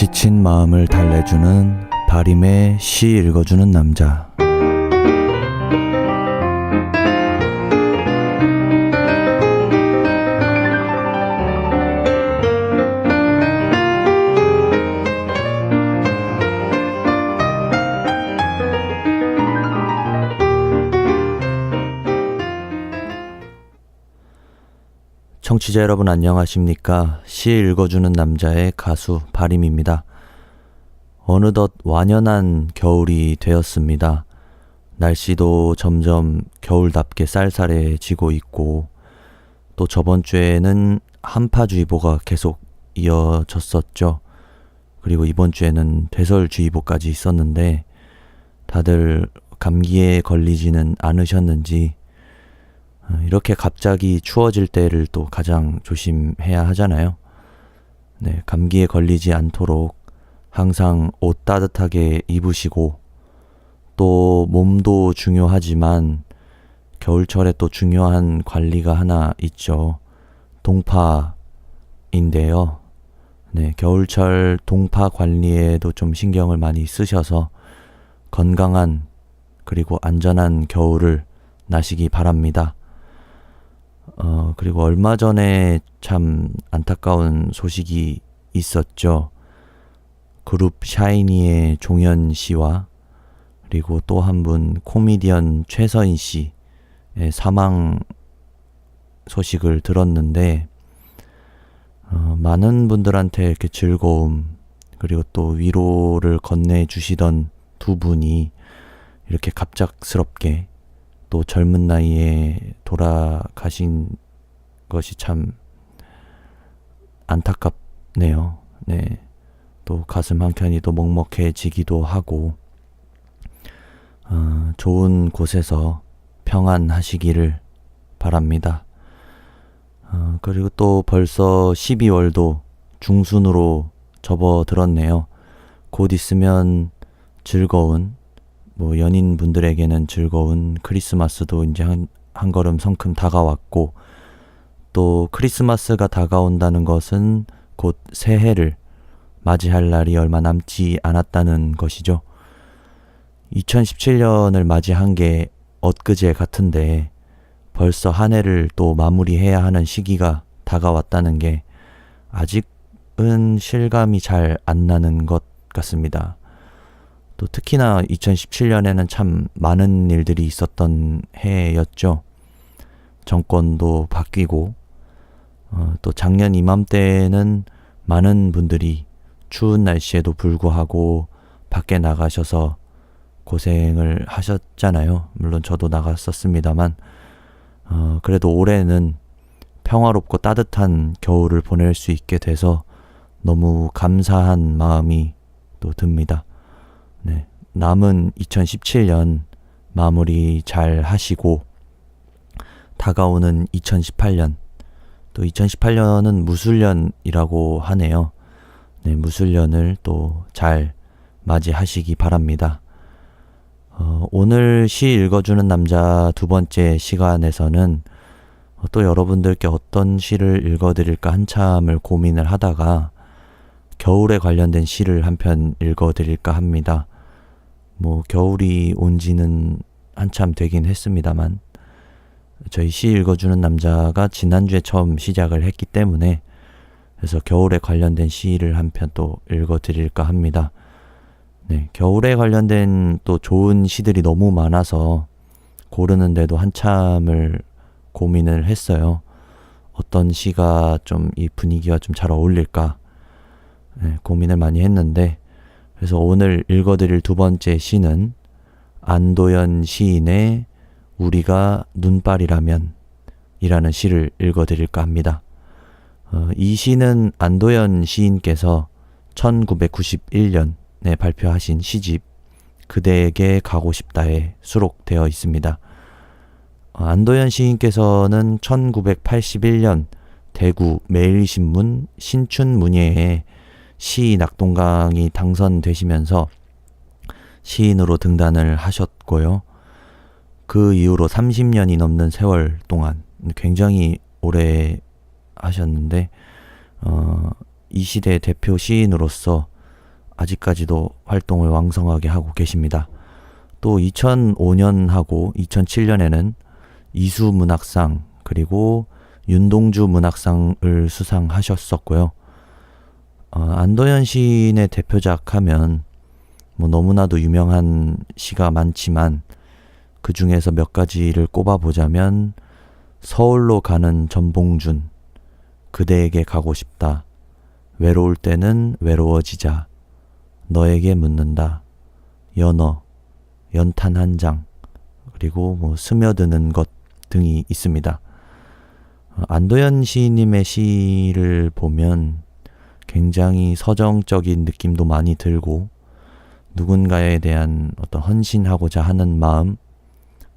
지친 마음을 달래주는 바림의 시 읽어주는 남자. 청취자 여러분 안녕하십니까? 시 읽어주는 남자의 가수 바림입니다. 어느덧 완연한 겨울이 되었습니다. 날씨도 점점 겨울답게 쌀쌀해지고 있고, 또 저번 주에는 한파주의보가 계속 이어졌었죠. 그리고 이번 주에는 대설주의보까지 있었는데 다들 감기에 걸리지는 않으셨는지, 이렇게 갑자기 추워질 때를 또 가장 조심해야 하잖아요. 네, 감기에 걸리지 않도록 항상 옷 따뜻하게 입으시고, 또 몸도 중요하지만 겨울철에 또 중요한 관리가 하나 있죠. 동파인데요. 네, 겨울철 동파 관리에도 좀 신경을 많이 쓰셔서 건강한 그리고 안전한 겨울을 나시기 바랍니다. 그리고 얼마 전에 참 안타까운 소식이 있었죠. 그룹 샤이니의 종현 씨와 그리고 또 한 분 코미디언 최서인 씨의 사망 소식을 들었는데, 많은 분들한테 이렇게 즐거움 그리고 또 위로를 건네주시던 두 분이 이렇게 갑작스럽게 또 젊은 나이에 돌아가신 것이 참 안타깝네요. 네. 또 가슴 한켠이 또 먹먹해지기도 하고, 좋은 곳에서 평안하시기를 바랍니다. 그리고 또 벌써 12월도 중순으로 접어들었네요. 곧 있으면 즐거운, 연인분들에게는 즐거운 크리스마스도 이제 한 걸음 성큼 다가왔고, 또 크리스마스가 다가온다는 것은 곧 새해를 맞이할 날이 얼마 남지 않았다는 것이죠. 2017년을 맞이한 게 엊그제 같은데 벌써 한 해를 또 마무리해야 하는 시기가 다가왔다는 게 아직은 실감이 잘 안 나는 것 같습니다. 또 특히나 2017년에는 참 많은 일들이 있었던 해였죠. 정권도 바뀌고, 또 작년 이맘때는 많은 분들이 추운 날씨에도 불구하고 밖에 나가셔서 고생을 하셨잖아요. 물론 저도 나갔었습니다만, 그래도 올해는 평화롭고 따뜻한 겨울을 보낼 수 있게 돼서 너무 감사한 마음이 또 듭니다. 네, 남은 2017년 마무리 잘 하시고, 다가오는 2018년, 또 2018년은 무술년이라고 하네요. 네, 무술년을 또 잘 맞이하시기 바랍니다. 오늘 시 읽어주는 남자 두 번째 시간에서는 또 여러분들께 어떤 시를 읽어드릴까 한참을 고민을 하다가 겨울에 관련된 시를 한 편 읽어드릴까 합니다. 겨울이 온 지는 한참 되긴 했습니다만, 저희 시 읽어주는 남자가 지난주에 처음 시작을 했기 때문에, 그래서 겨울에 관련된 시를 한 편 또 읽어드릴까 합니다. 네, 겨울에 관련된 또 좋은 시들이 너무 많아서 고르는데도 한참을 고민을 했어요. 어떤 시가 좀 이 분위기와 좀 잘 어울릴까, 네, 고민을 많이 했는데, 그래서 오늘 읽어드릴 두 번째 시는 안도연 시인의 우리가 눈발이라면 이라는 시를 읽어드릴까 합니다. 이 시는 안도연 시인께서 1991년에 발표하신 시집 그대에게 가고 싶다에 수록되어 있습니다. 안도연 시인께서는 1981년 대구 매일신문 신춘문예에 시 낙동강이 당선되시면서 시인으로 등단을 하셨고요. 그 이후로 30년이 넘는 세월 동안 굉장히 오래 하셨는데 이 시대의 대표 시인으로서 아직까지도 활동을 왕성하게 하고 계십니다. 또 2005년하고 2007년에는 이수문학상 그리고 윤동주 문학상을 수상하셨었고요. 안도현 시인의 대표작 하면 뭐 너무나도 유명한 시가 많지만 그 중에서 몇 가지를 꼽아보자면 서울로 가는 전봉준, 그대에게 가고 싶다, 외로울 때는 외로워지자, 너에게 묻는다, 연어, 연탄 한 장, 그리고 뭐 스며드는 것 등이 있습니다. 안도현 시인님의 시를 보면 굉장히 서정적인 느낌도 많이 들고 누군가에 대한 어떤 헌신하고자 하는 마음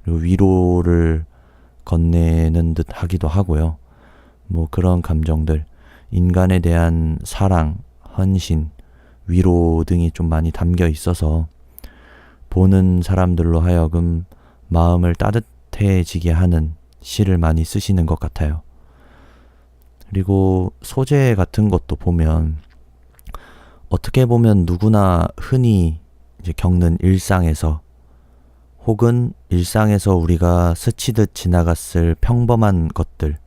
그리고 위로를 건네는 듯 하기도 하고요. 뭐 그런 감정들, 인간에 대한 사랑, 헌신, 위로 등이 좀 많이 담겨 있어서 보는 사람들로 하여금 마음을 따뜻해지게 하는 시를 많이 쓰시는 것 같아요. 그리고 소재 같은 것도 보면 어떻게 보면 누구나 흔히 이제 겪는 일상에서 혹은 일상에서 우리가 스치듯 지나갔을 평범한 것들,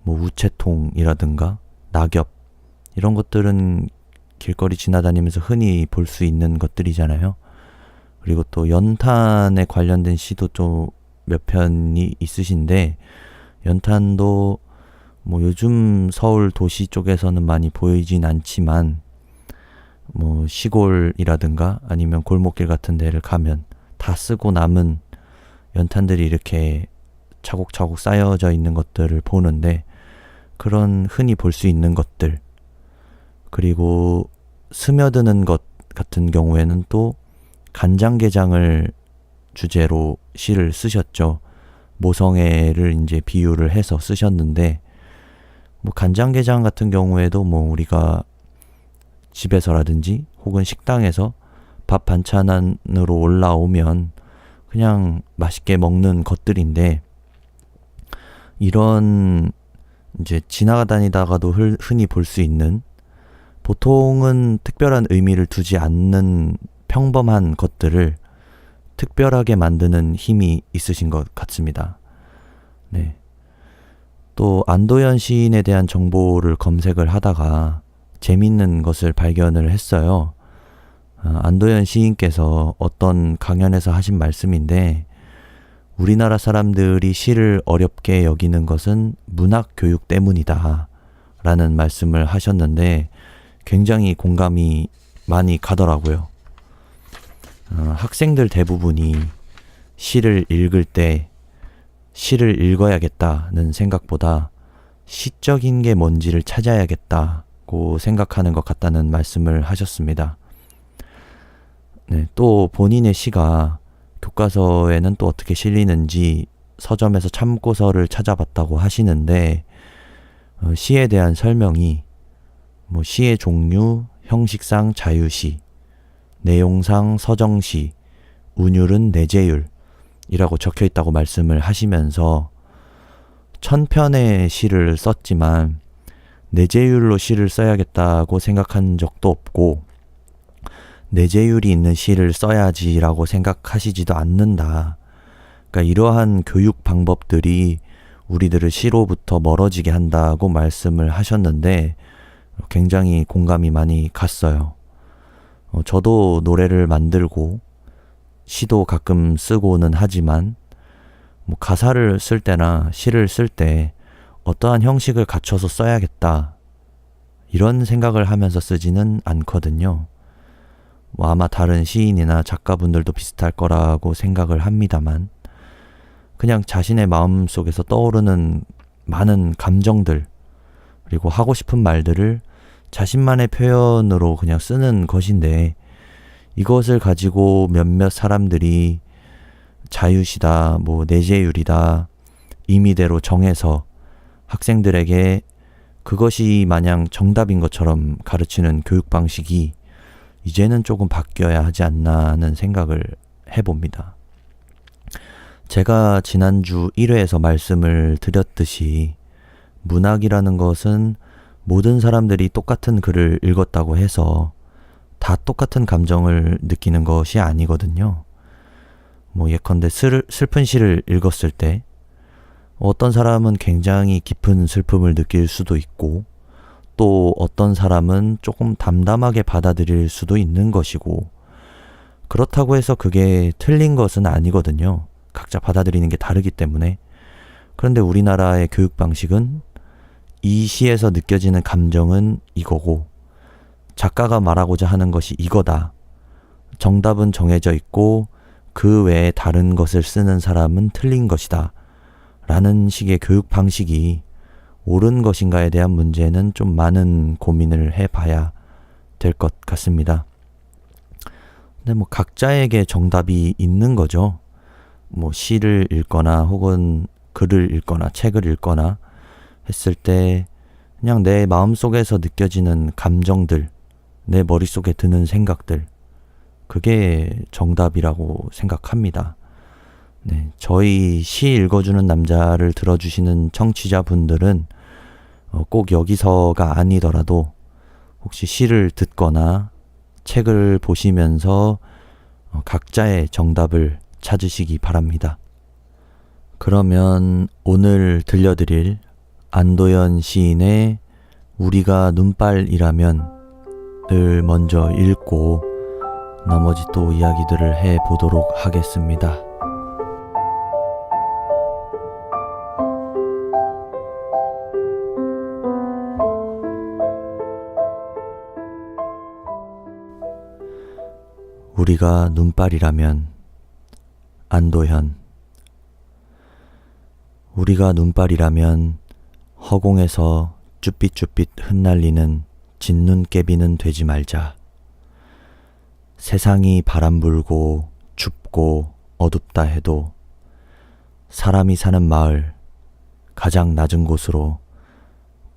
뭐 우체통이라든가 낙엽 이런 것들은 길거리 지나다니면서 흔히 볼 수 있는 것들이잖아요. 그리고 또 연탄에 관련된 시도 좀 몇 편이 있으신데 연탄도 뭐 요즘 서울 도시 쪽에서는 많이 보이진 않지만 뭐 시골이라든가 아니면 골목길 같은 데를 가면 다 쓰고 남은 연탄들이 이렇게 차곡차곡 쌓여져 있는 것들을 보는데 그런 흔히 볼 수 있는 것들 그리고 스며드는 것 같은 경우에는 또 간장게장을 주제로 시를 쓰셨죠. 모성애를 이제 비유를 해서 쓰셨는데 뭐 간장게장 같은 경우에도 뭐 우리가 집에서라든지 혹은 식당에서 밥 반찬으로 올라오면 그냥 맛있게 먹는 것들인데 이런 이제 지나다니다가도 흔히 볼 수 있는 보통은 특별한 의미를 두지 않는 평범한 것들을 특별하게 만드는 힘이 있으신 것 같습니다. 네. 또 안도현 시인에 대한 정보를 검색을 하다가 재밌는 것을 발견을 했어요. 안도현 시인께서 어떤 강연에서 하신 말씀인데 우리나라 사람들이 시를 어렵게 여기는 것은 문학 교육 때문이다 라는 말씀을 하셨는데 굉장히 공감이 많이 가더라고요. 학생들 대부분이 시를 읽을 때 시를 읽어야겠다는 생각보다 시적인 게 뭔지를 찾아야겠다고 생각하는 것 같다는 말씀을 하셨습니다. 네, 또 본인의 시가 교과서에는 또 어떻게 실리는지 서점에서 참고서를 찾아봤다고 하시는데 시에 대한 설명이 뭐 시의 종류, 형식상 자유시, 내용상 서정시, 운율은 내재율이라고 적혀 있다고 말씀을 하시면서 1000편의 시를 썼지만 내재율로 시를 써야겠다고 생각한 적도 없고 내재율이 있는 시를 써야지라고 생각하시지도 않는다. 그러니까 이러한 교육 방법들이 우리들을 시로부터 멀어지게 한다고 말씀을 하셨는데 굉장히 공감이 많이 갔어요. 저도 노래를 만들고 시도 가끔 쓰고는 하지만 뭐 가사를 쓸 때나 시를 쓸 때 어떠한 형식을 갖춰서 써야겠다 이런 생각을 하면서 쓰지는 않거든요. 뭐 아마 다른 시인이나 작가분들도 비슷할 거라고 생각을 합니다만 그냥 자신의 마음속에서 떠오르는 많은 감정들 그리고 하고 싶은 말들을 자신만의 표현으로 그냥 쓰는 것인데 이것을 가지고 몇몇 사람들이 자유시다, 뭐 내재율이다 임의대로 정해서 학생들에게 그것이 마냥 정답인 것처럼 가르치는 교육 방식이 이제는 조금 바뀌어야 하지 않나 하는 생각을 해봅니다. 제가 지난주 1회에서 말씀을 드렸듯이 문학이라는 것은 모든 사람들이 똑같은 글을 읽었다고 해서 다 똑같은 감정을 느끼는 것이 아니거든요. 예컨대 슬픈 시를 읽었을 때 어떤 사람은 굉장히 깊은 슬픔을 느낄 수도 있고, 또 어떤 사람은 조금 담담하게 받아들일 수도 있는 것이고, 그렇다고 해서 그게 틀린 것은 아니거든요. 각자 받아들이는 게 다르기 때문에. 그런데 우리나라의 교육 방식은 이 시에서 느껴지는 감정은 이거고, 작가가 말하고자 하는 것이 이거다. 정답은 정해져 있고 그 외에 다른 것을 쓰는 사람은 틀린 것이다. 라는 식의 교육 방식이 옳은 것인가에 대한 문제는 좀 많은 고민을 해봐야 될 것 같습니다. 근데 각자에게 정답이 있는 거죠. 시를 읽거나 혹은 글을 읽거나 책을 읽거나 했을 때 그냥 내 마음속에서 느껴지는 감정들, 내 머릿속에 드는 생각들, 그게 정답이라고 생각합니다. 네, 저희 시 읽어주는 남자를 들어주시는 청취자분들은 꼭 여기서가 아니더라도 혹시 시를 듣거나 책을 보시면서 각자의 정답을 찾으시기 바랍니다. 그러면 오늘 들려드릴 안도현 시인의 우리가 눈발이라면 을 먼저 읽고 나머지 또 이야기들을 해보도록 하겠습니다. 우리가 눈발이라면. 안도현. 우리가 눈발이라면 허공에서 쭈삣쭈삣 흩날리는 진눈깨비는 되지 말자. 세상이 바람 불고 춥고 어둡다 해도 사람이 사는 마을 가장 낮은 곳으로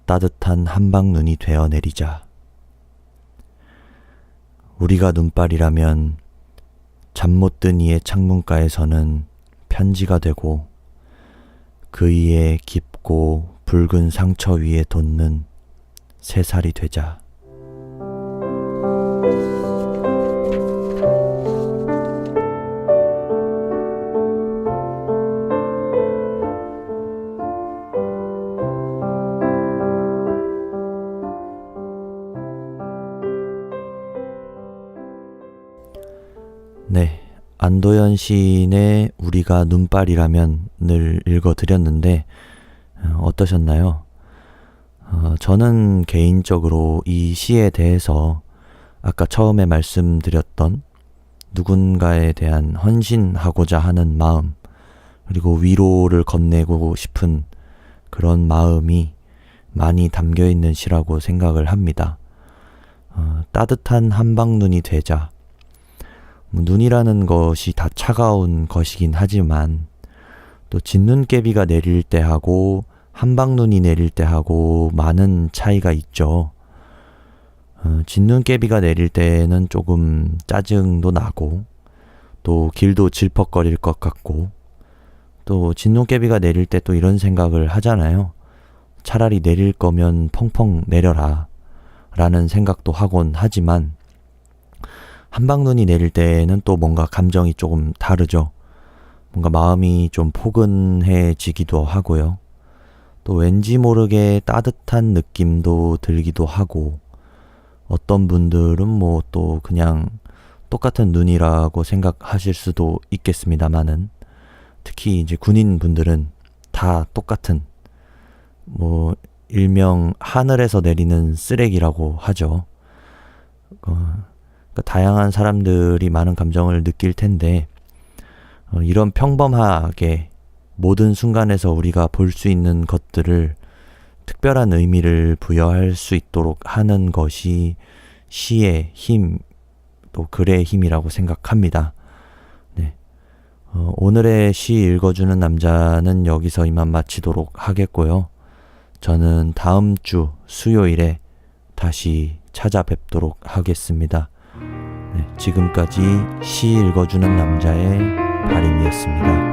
따뜻한 한방눈이 되어 내리자. 우리가 눈발이라면 잠 못 든 이의 창문가에서는 편지가 되고 그 이의 깊고 붉은 상처 위에 돋는 새살이 되자. 네, 안도현 시인의 우리가 눈발이라면을 읽어드렸는데 어떠셨나요? 저는 개인적으로 이 시에 대해서 아까 처음에 말씀드렸던 누군가에 대한 헌신하고자 하는 마음, 그리고 위로를 건네고 싶은 그런 마음이 많이 담겨 있는 시라고 생각을 합니다. 따뜻한 한방눈이 되자. 눈이라는 것이 다 차가운 것이긴 하지만 또 진눈깨비가 내릴 때 하고 한방눈이 내릴 때 하고 많은 차이가 있죠. 진눈깨비가 내릴 때는 조금 짜증도 나고 또 길도 질퍽거릴 것 같고, 또 진눈깨비가 내릴 때 또 이런 생각을 하잖아요. 차라리 내릴 거면 펑펑 내려라 라는 생각도 하곤 하지만 한방눈이 내릴 때는 또 뭔가 감정이 조금 다르죠. 뭔가 마음이 좀 포근해지기도 하고요. 또 왠지 모르게 따뜻한 느낌도 들기도 하고, 어떤 분들은 또 그냥 똑같은 눈이라고 생각하실 수도 있겠습니다만은, 특히 이제 군인 분들은 다 똑같은, 일명 하늘에서 내리는 쓰레기라고 하죠. 다양한 사람들이 많은 감정을 느낄 텐데, 이런 평범하게 모든 순간에서 우리가 볼 수 있는 것들을 특별한 의미를 부여할 수 있도록 하는 것이 시의 힘, 또 글의 힘이라고 생각합니다. 네. 오늘의 시 읽어주는 남자는 여기서 이만 마치도록 하겠고요. 저는 다음 주 수요일에 다시 찾아뵙도록 하겠습니다. 네, 지금까지 시 읽어주는 남자의 바림이었습니다.